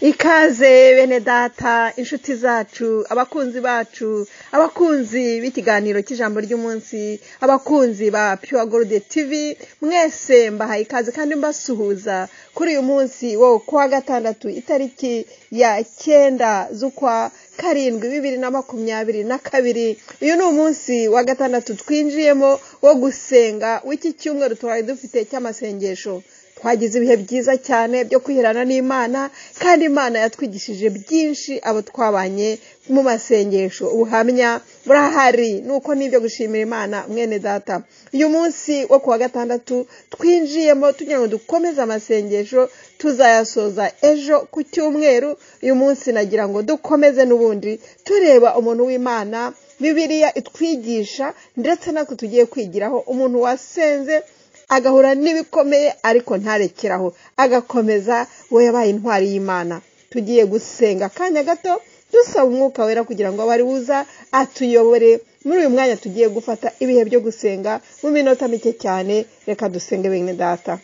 Ikaze bene data, inshuti zacu, abakunzi bacu, abakunzi b'ikiganiro cy'ijambo ry'umunsi, abakunzi ba Pure Gold TV, mwese mbahaye ikaze kandi mbasuhuza kuri uyu munsi wo kuwa gatandatu itariki ya 9 z'ukwa karindwi 2022. Uyu ni umunsi wa gatandatu twinjiyemo wo gusenga w'iki cyumweru twari dufite cy'amasengesho. Twagize ibihe byiza cyane byo kwihirana n'Imana, kandi Imana yatwigishije byinshi abo twabanye mu masengesho. Ubuhamya burahari, nuko nibyo gushimira Imana mwene data. Uyu munsi wo kuwa gatandatu twinjiyemo tugira ngo dukomeze amasengesho, tuzayasoza ejo ku cyumweru. Uyu munsi nagira ngo dukomeze n'ubundi tureba umuntu w'Imana Bibiliya itwigisha, ndetse natwe tugiye kwigiraho umuntu wasenze agahura n'ibikomeye ariko ntarekeraho, agakomeza we yabaye intwari y'Imana. Tugiye gusenga kanya gato dusaba umwuka wera kugira ngo abari buza atuyobore muri uyu mwanya. Tugiye gufata ibihe byo gusenga mu minota mike cyane. Reka dusenge bene data.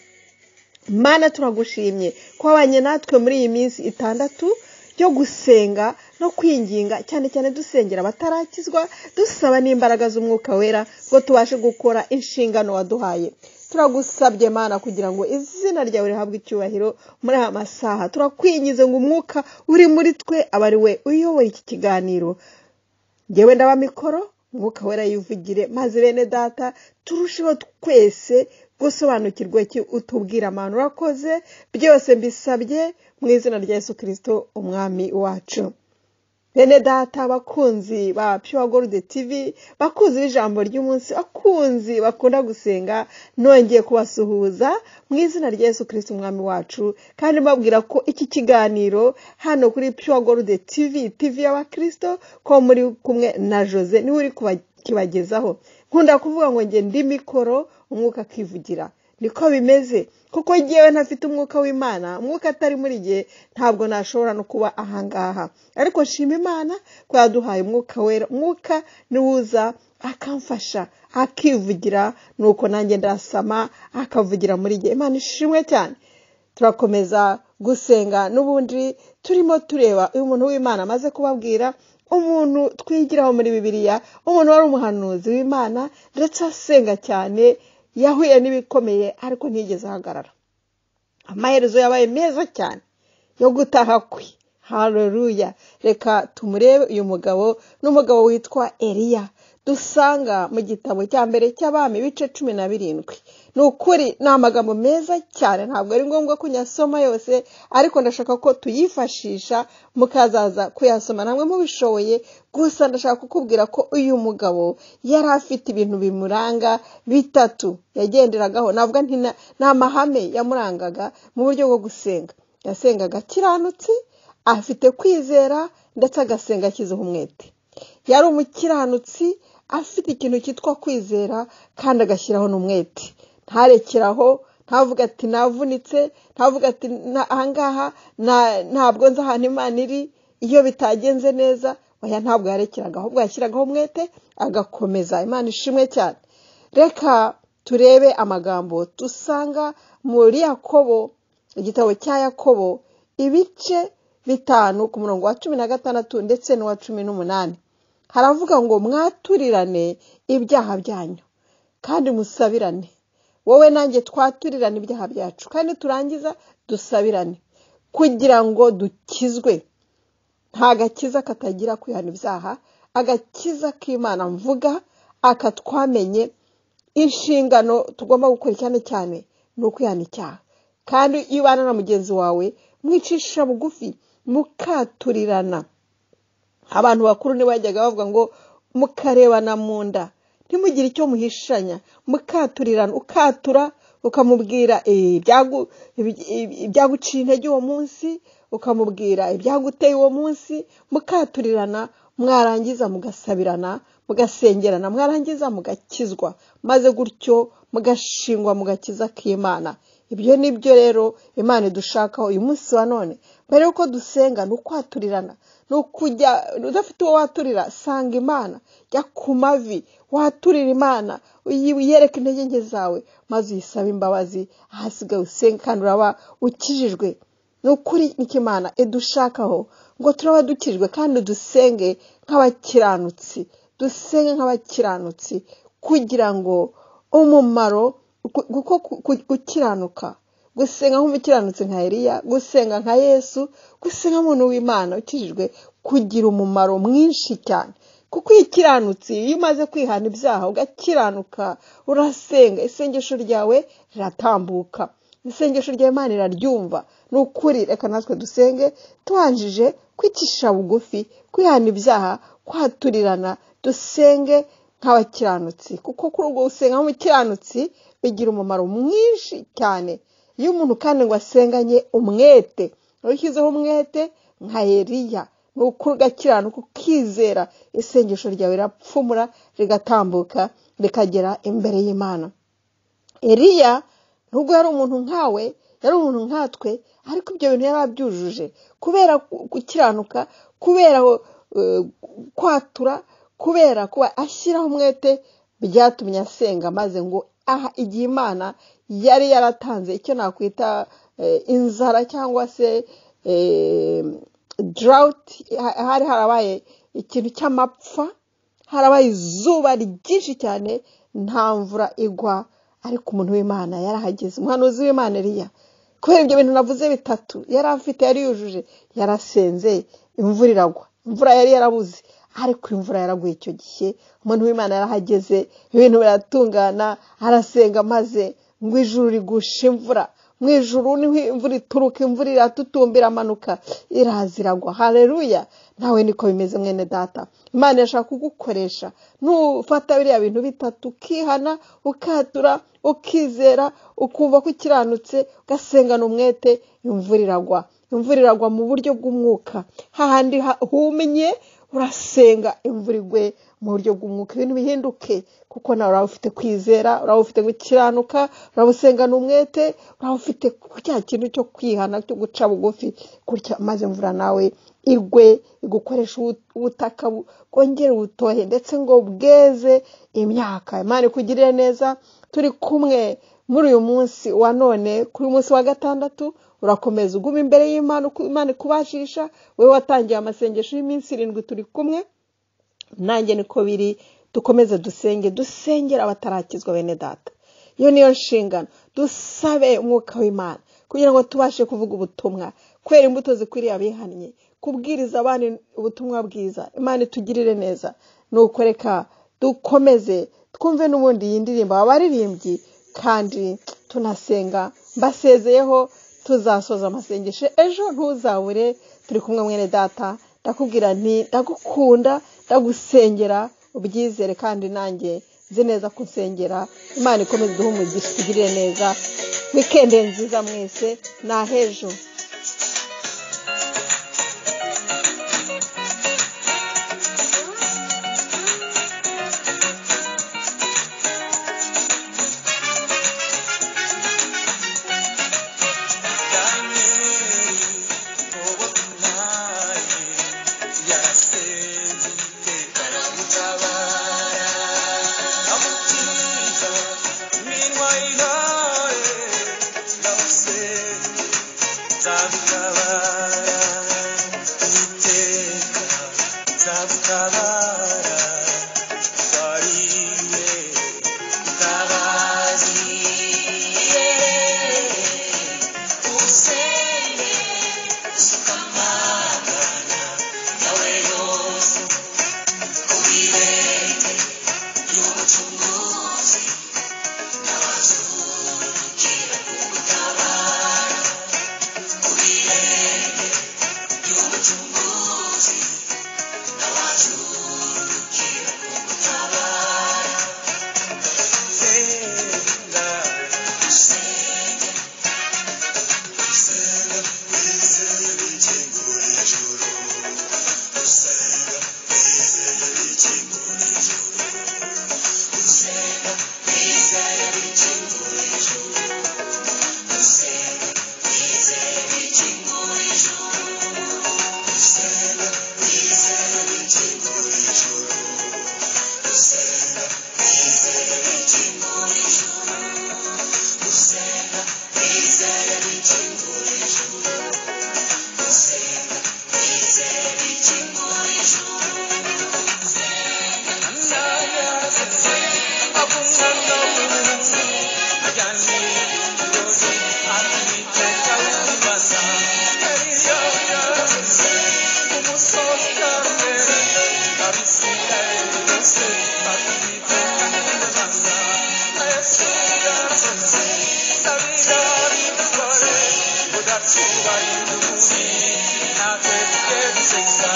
Mana, turagushimye ko wabanye natwe muri iyi minsi 6 yo gusenga no kwinginga, cyane cyane dusengera batarakizwa, dusaba n'imbaraga z'umwuka wera ngo tubashe gukora inshingano waduhaye. Turagusabye Mana kugira ngo izina ryawe rihabwe icyubahiro muri aya masaha. Turakwingize ngo umwuka uri muri twe abari we uyobora iki kiganiro. Ngewe ndaba mikoro, umwuka wera yivugire, maze bene data turusheho twese gusobanukirwa iki utubwira. Mana, urakoze, byose mbisabye mu izina rya Yesu Kristo umwami wacu. Bene data, bakunzi ba Pure Gold TV, bakunzi b'ijambo ry'umunsi, bakunzi bakunda gusenga, nongeye kubasuhuza mu izina rya Yesu Kristo umwami wacu, kandi mbabwira ko iki kiganiro hano kuri Pure Gold TV y'abakristo, ko muri kumwe na Jose niwe uri kubagezaho. Nkunda kuvuga ngo nge ndi mikoro, umwuka akivugira. Niko bimeze, kuko ngewe ntafite umwuka w'Imana, umwuka atari muri nge, ntabwo nashobora no kuba ahangaha. Ariko nshima Imana ko yaduhaye umwuka wera. Umwuka niwuza akamfasha akivugira, nuko nanjye ndasama akavugira muri nge. Imana ishimwe cyane. Turakomeza gusenga n'ubundi turimo tureba uyu muntu w'Imana amaze kubabwira, umuntu twigiraho muri Bibiliya, umuntu wari umuhanuzi w'Imana ndetse asenga cyane, yahuye n'ibikomeye ariko ntigeze ahagarara. Amaherezo yabaye meza cyane yo gutaha kwe. Haleluya. Reka tumurebe uyu mugabo. N'umugabo witwa Eliya, dusanga mu gitabo cya mbere cy'Abami ibice 17. Ni ukuri ni amagambo meza cyane, ntabwo ari ngombwa kunyasoma yose, ariko ndashaka ko tuyifashisha mukazaza kuyasoma namwe mubishoboye. Gusa ndashaka kukubwira ko uyu mugabo yari afite ibintu bimuranga 3 yagenderagaho. Navuga nti nta mahame yamurangaga mu buryo bwo gusenga. Yasengaga kiranutsi, afite kwizera, ndetse agasenga akizeho umwete. Yari umukiranutsi afite ikintu cyitwa kwizera, kandi agashyiraho n'umwete. Ntarekeraho, ntavuga ati navunitse, ntavuga ati ahangaha ntabwo nzi ahantu Imana iri iyo bitagenze neza. Oya, ntabwo yarekeraga, ahubwo yashyiragaho umwete agakomeza. Imana ishimwe cyane. Reka turebe amagambo dusanga muri Yakobo, igitabo cya Yakobo ibice 5 ku murongo wa 16 ndetse n'uwa 18. Haravuga ngo mwaturirane ibyaha byanyu kandi musabirane. Wowe nanjye twaturirane ibyaha byacu, kandi turangiza dusabirane kugira ngo dukizwe. Nta gakiza katagira kwihana ibyaha. Agakiza k'Imana mvuga akatwamenye. Inshingano tugomba gukora cyane cyane ni ukwihana icyaha. Kandi iyo ubana na mugenzi wawe mwicisha bugufi, mukaturirana. Abantu bakuru ntibajyaga bavuga ngo mukarebana mu nda, ntimugire icyo muhishanya. Mukaturirana, ukatura ukamubwira ibyaguciye intege uwo munsi, ukamubwira ibyaguteye uwo munsi. Mukaturirana, mwarangiza mugasabirana, mugasengerana, mwarangiza mugakizwa, maze gutyo mugashingwa mu gakiza k'Imana. Ibyo nibyo rero Imana idushakaho uyu munsi wa none. Mbere yuko dusenga ni ukwaturirana, ni ukujya udafite uwo waturira, sanga Imana, jya ku mavi waturira Imana, uyereke intege nke zawe, maze uyisaba imbabazi. Ahasigaye usenga kandi uraba ukijijwe. nukuri nikimana edushakaho ngo turaba dukijwe kandi dusenge nk'abakiranutsi kugira ngo umumaro gukiranuka gusenga nk'umukiranutsi nka Eliya gusenga nka Yesu gusenga umuntu w'Imana ukijijwe kugira umumaro mwinshi cyane kuko ikiranutsi iyo umaze kwihana ibyaha ugakiranuka urasenga isengesho ryawe riratambuka isengesho rya Imana iraryumva nukuri reka natwe dusenge tuhanjije kwicisha bugufi kwihana ibyaha kwaturirana dusenge nk'abakiranutsi kuko kuri ubwo gusenga nk'umukiranutsi bigira umumaro mwinshi cyane iyo umuntu kandi ngo asenganye umwete ushyizeho umwete nka Eliya nukuri ugakiranuka ukizera isengesho ryawe rirapfumura rigatambuka rikagera imbere y'Imana. Eliya nubwo yari umuntu nkawe yari umuntu nkatwe ariko ibyo bintu yarabyujuje kubera gukiranuka kubera kwatura kubera kuba ashyiraho umwete byatumye asenga maze ngo aha igihe Imana yari yaratanze icyo nakwita inzara cyangwa se drought hari harabaye ikintu cy'amapfa harabaye izuba ryinshi cyane nta mvura igwa ariko umuntu w'Imana yarahageze umuhanuzi w'Imana Eliya kubera ibyo bintu navuze bitatu yari afite yari yujuje yarasenze imvura iragwa imvura yari yarabuze ariko imvura yaraguye icyo gihe umuntu w'Imana yarahageze ibintu biratungana arasenga maze ngo ijuru rigusha imvura mu ijuru niho imvura ituruka imvura iratutumbira amanuka iraziragwa haleluya nawe niko bimeze mwene data Imana yashaka kugukoresha nufata biriya bintu bitatu ukihana ukatura ukizera ukumva ko ukiranutse ugasengana umwete imvura iragwa mu buryo bw'umwuka hahandi humye urasenga imvura igwe mu buryo bw'umwuka ibintu bihinduke kuko nawe uraba ufite kwizera uraba ufite gukiranuka uraba usengana umwete uraba ufite cya kintu cyo kwihana cyo guca bugufi kurya maze imvura nawe igwe igukoresha ubutaka bwongera ubutohe ndetse ngo bweze imyaka Imana ikugirire neza turi kumwe muri uyu munsi wa none kuri umunsi wa gatandatu urakomeza uguma imbere y'Imana Imana ikubashisha wewe watangiye amasengesho y'iminsi 7 turi kumwe nanjye niko biri dukomeze dusengera abatarakizwa bene data iyo niyo nshingano dusabe umwuka w'Imana kugira ngo tubashe kuvuga ubutumwa kwera imbuto zikwiriye abihannye kubwiriza abandi ubutumwa bwiza Imana itugirire neza nuko reka dukomeze twumve n'ubundi yindirimba abaririmbyi kandi tunasenga mbasezeyeho tuzasoza amasengesho ejo ntuzabure turi kumwe mwene data ndakubwira nti ndagukunda ndagusengera ubyizere kandi nanjye nzi neza kusengera Imana ikomeze duhe umugisha tugirire neza weekend nziza mwese na hejo cyubahiro natwe tujye duseka